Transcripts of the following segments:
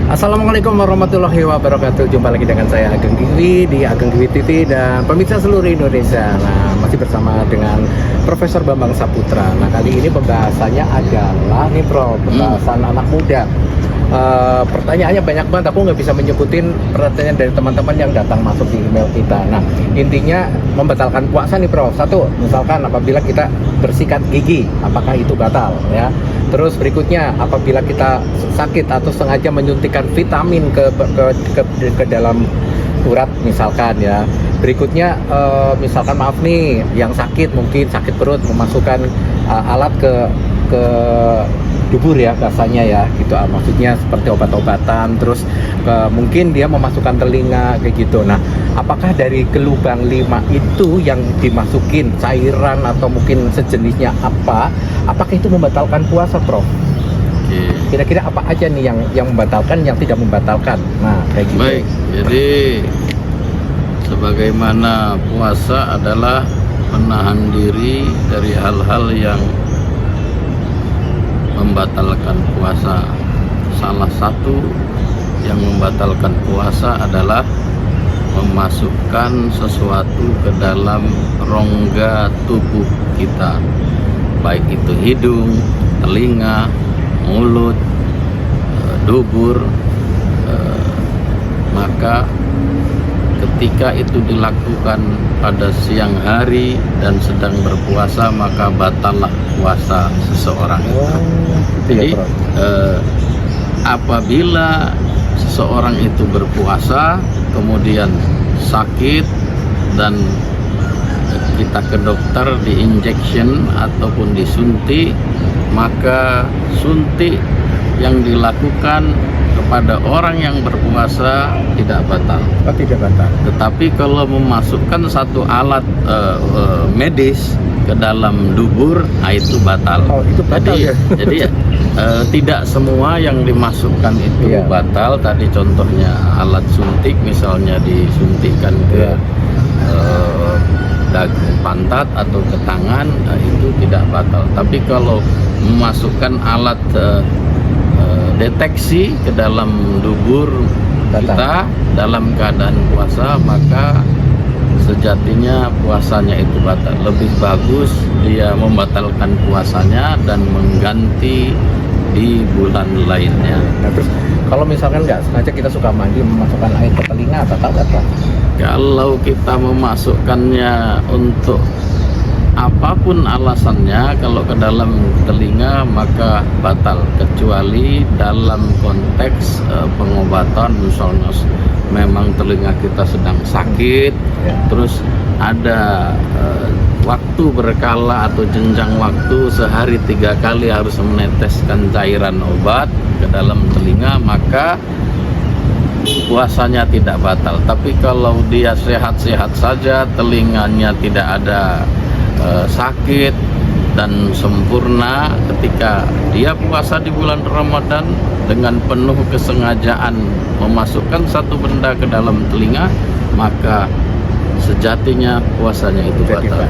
Assalamualaikum warahmatullahi wabarakatuh. Jumpa lagi dengan saya Ageng Giwi di Ageng Giwi TV dan pemirsa seluruh Indonesia. Nah, masih bersama dengan Profesor Bambang Saputra. Nah, kali ini pembahasannya adalah nih Prof, pembahasan anak muda. Pertanyaannya banyak banget, aku nggak bisa menyebutin pertanyaan dari teman-teman yang datang masuk di email kita. Nah, intinya membatalkan puasa nih Prof. Satu, misalkan apabila kita bersikat gigi, apakah itu batal ya? Terus berikutnya, apabila kita sakit atau sengaja menyuntikkan vitamin ke dalam urat misalkan ya. Berikutnya misalkan maaf nih, yang sakit mungkin sakit perut memasukkan alat ke dubur ya rasanya ya gitu, maksudnya seperti obat-obatan, terus mungkin dia memasukkan telinga kayak gitu. Nah, apakah dari kelubang 5 itu yang dimasukin cairan atau mungkin sejenisnya apakah itu membatalkan puasa, Prof? Kira-kira apa aja nih yang membatalkan, yang tidak membatalkan? Nah, kayak gitu. Baik, jadi sebagaimana puasa adalah menahan diri dari hal-hal yang membatalkan puasa. Salah satu yang membatalkan puasa adalah memasukkan sesuatu ke dalam rongga tubuh kita, baik itu hidung, telinga, mulut, dubur, maka ketika itu dilakukan pada siang hari dan sedang berpuasa, maka batallah puasa seseorang. Jadi apabila seseorang itu berpuasa kemudian sakit dan kita ke dokter di injection ataupun disuntik, maka suntik yang dilakukan kepada orang yang berpuasa tidak batal. Tidak batal. Tetapi kalau memasukkan satu alat medis ke dalam dubur, nah itu batal. Oh, itu batal. Jadi tidak semua yang dimasukkan itu batal. Tadi contohnya alat suntik, misalnya disuntikkan ke pantat atau ke tangan, nah itu tidak batal. Tapi kalau memasukkan alat deteksi ke dalam dubur kita dalam keadaan puasa, maka sejatinya puasanya itu batal. Lebih bagus dia membatalkan puasanya dan mengganti di bulan lainnya. Nah, terus kalau misalkan nggak sengaja kita suka mandi memasukkan air ke telinga, batal? Kalau kita memasukkannya untuk apapun alasannya, kalau ke dalam telinga maka batal, kecuali dalam konteks pengobatan, misalnya memang telinga kita sedang sakit, terus ada waktu berkala atau jenjang waktu sehari 3 kali harus meneteskan cairan obat ke dalam telinga, maka puasanya tidak batal. Tapi kalau dia sehat-sehat saja, telinganya tidak ada sakit dan sempurna, ketika dia puasa di bulan Ramadan dengan penuh kesengajaan memasukkan satu benda ke dalam telinga, maka sejatinya puasanya itu batal.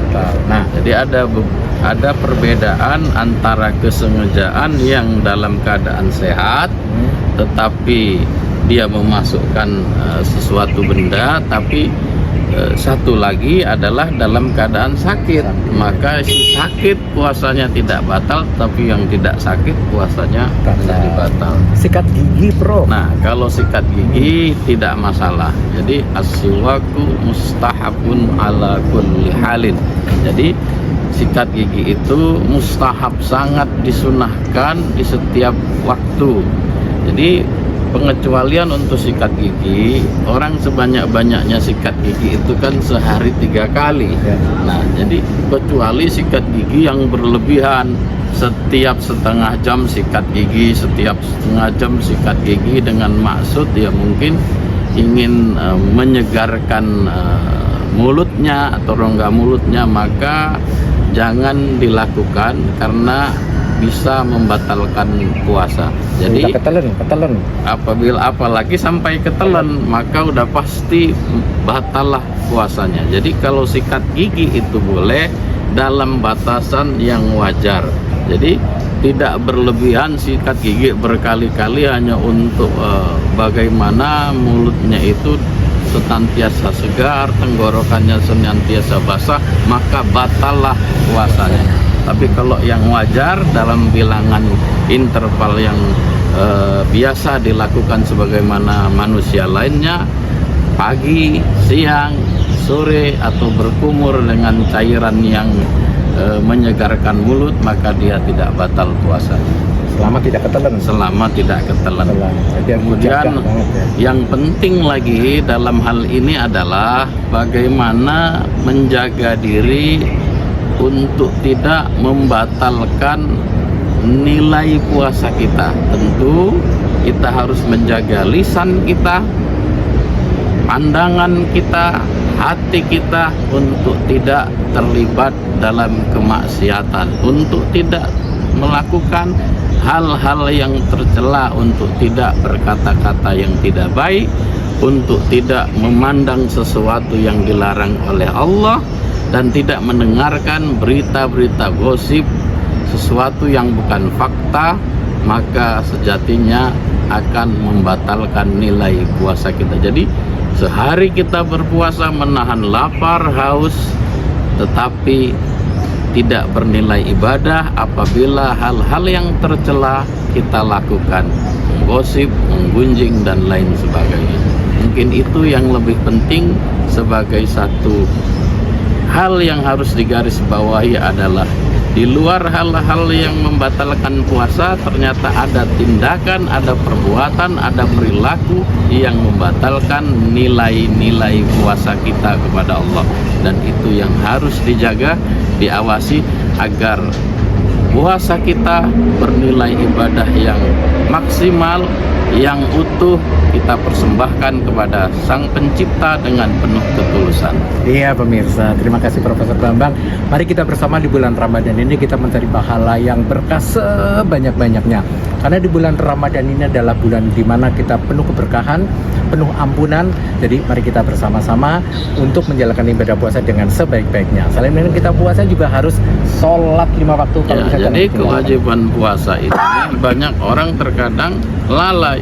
Nah, jadi ada perbedaan antara kesengajaan yang dalam keadaan sehat tetapi dia memasukkan sesuatu benda, tapi satu lagi adalah dalam keadaan sakit, maka si sakit puasanya tidak batal, tapi yang tidak sakit puasanya menjadi batal. Sikat gigi, Prof. Nah, kalau sikat gigi tidak masalah. Jadi as-siwaku mustahabun ala kulli halin. Jadi sikat gigi itu mustahab, sangat disunahkan di setiap waktu. Jadi pengecualian untuk sikat gigi, orang sebanyak-banyaknya sikat gigi itu kan sehari 3 kali. Nah, jadi kecuali sikat gigi yang berlebihan, setiap setengah jam sikat gigi, setiap setengah jam sikat gigi dengan maksud dia mungkin ingin menyegarkan mulutnya atau rongga mulutnya, maka jangan dilakukan karena bisa membatalkan puasa. Jadi ketelen. Apalagi sampai ketelen, maka udah pasti batallah puasanya. Jadi kalau sikat gigi itu boleh dalam batasan yang wajar. Jadi tidak berlebihan sikat gigi berkali-kali hanya untuk bagaimana mulutnya itu senantiasa segar, tenggorokannya senantiasa basah, maka batallah puasanya. Tapi kalau yang wajar dalam bilangan interval yang biasa dilakukan sebagaimana manusia lainnya, pagi, siang, sore, atau berkumur dengan cairan yang menyegarkan mulut, maka dia tidak batal puasanya Selama tidak ketelan. selama tidak ketelan. Jadi harus Kemudian dijaga banget ya. yang penting lagi dalam hal ini adalah bagaimana menjaga diri untuk tidak membatalkan nilai puasa kita. Tentu kita harus menjaga lisan kita, pandangan kita, hati kita untuk tidak terlibat dalam kemaksiatan, untuk tidak melakukan hal-hal yang tercela, untuk tidak berkata-kata yang tidak baik, untuk tidak memandang sesuatu yang dilarang oleh Allah, dan tidak mendengarkan berita-berita gosip, sesuatu yang bukan fakta, maka sejatinya akan membatalkan nilai puasa kita. Jadi sehari kita berpuasa menahan lapar, haus, tetapi tidak bernilai ibadah apabila hal-hal yang tercela kita lakukan, menggosip, menggunjing, dan lain sebagainya. Mungkin itu yang lebih penting. Sebagai satu hal yang harus digarisbawahi adalah di luar hal-hal yang membatalkan puasa, ternyata ada tindakan, ada perbuatan, ada perilaku yang membatalkan nilai-nilai puasa kita kepada Allah. Dan itu yang harus dijaga, diawasi agar puasa kita bernilai ibadah yang maksimal, yang utuh, kita persembahkan kepada Sang Pencipta dengan penuh ketulusan. Iya pemirsa, terima kasih Profesor Bambang. Mari kita bersama di bulan Ramadan ini kita mencari pahala yang berkah sebanyak-banyaknya. Karena di bulan Ramadan ini adalah bulan di mana kita penuh keberkahan, penuh ampunan. Jadi mari kita bersama-sama untuk menjalankan ibadah puasa dengan sebaik-baiknya. Selain itu kita puasa juga harus sholat 5 waktu. Kalau Ya, misalkan jadi kita kewajiban puasa ini banyak orang terkadang lalai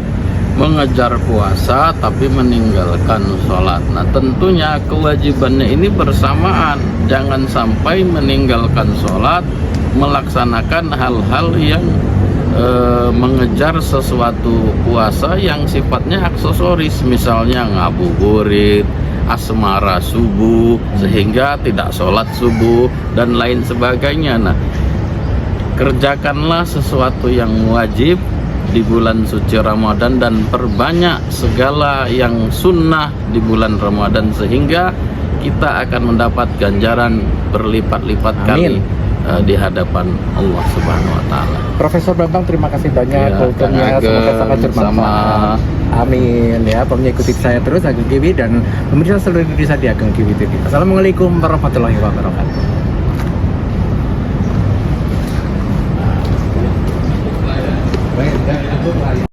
mengejar puasa tapi meninggalkan sholat. Nah tentunya kewajibannya ini bersamaan. Jangan sampai meninggalkan sholat, melaksanakan hal-hal yang mengejar sesuatu puasa yang sifatnya aksesoris, misalnya ngabuburit, asmara subuh sehingga tidak sholat subuh dan lain sebagainya. Nah, kerjakanlah sesuatu yang wajib di bulan suci Ramadan dan perbanyak segala yang sunnah di bulan Ramadan sehingga kita akan mendapat ganjaran berlipat-lipat kali di hadapan Allah Subhanahu wa taala. Profesor Bambang, terima kasih banyak Ya, kulturnya, semoga sangat bermanfaat. Amin ya, pokoknya ikuti saya terus Ageng Kiwi dan pemirsa seluruh Indonesia di Ageng Kiwi TV. Assalamualaikum warahmatullahi wabarakatuh.